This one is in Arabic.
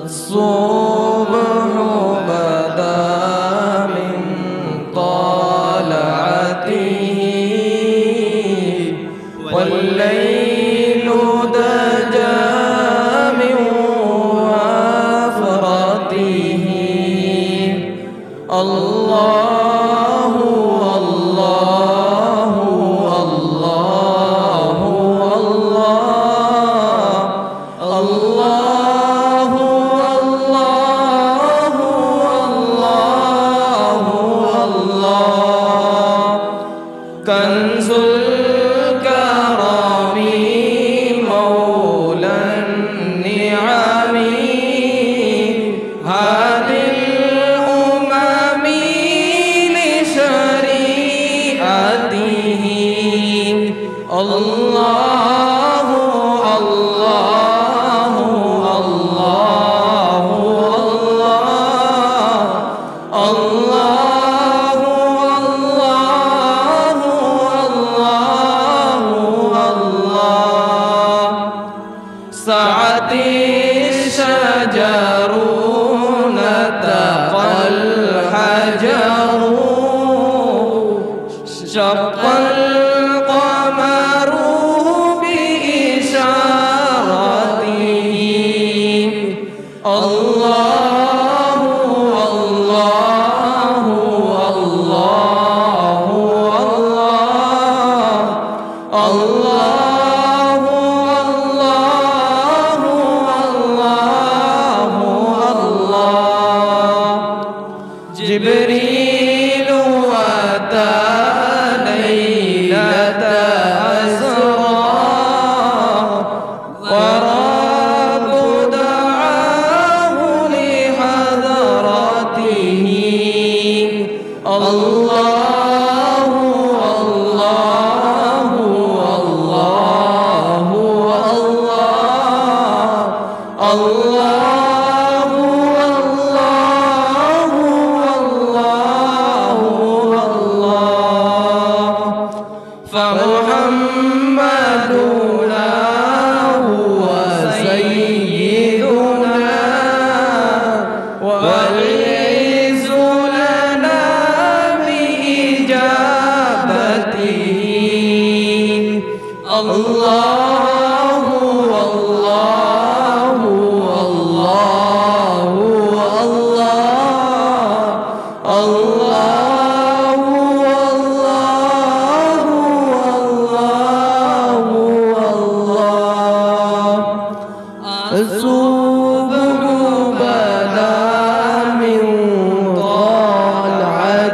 الصبح بدا من طلعته والليل دجى من وفرته. الله الله الله الله الله كنز الكرم مولى النعم هادي الأمم لشريعته. الله الله الله الله الله سعت الشجر نطق الحجر شق القمر بإشارته. الله الله الله الله جبريل أتى ليلة أسرى ورب دعاه لحضرته. الله الله الله الله فمحمدنا هو سيدنا والعز لنا بإجابته. الله الله الله الله الصبح بدا من طلعته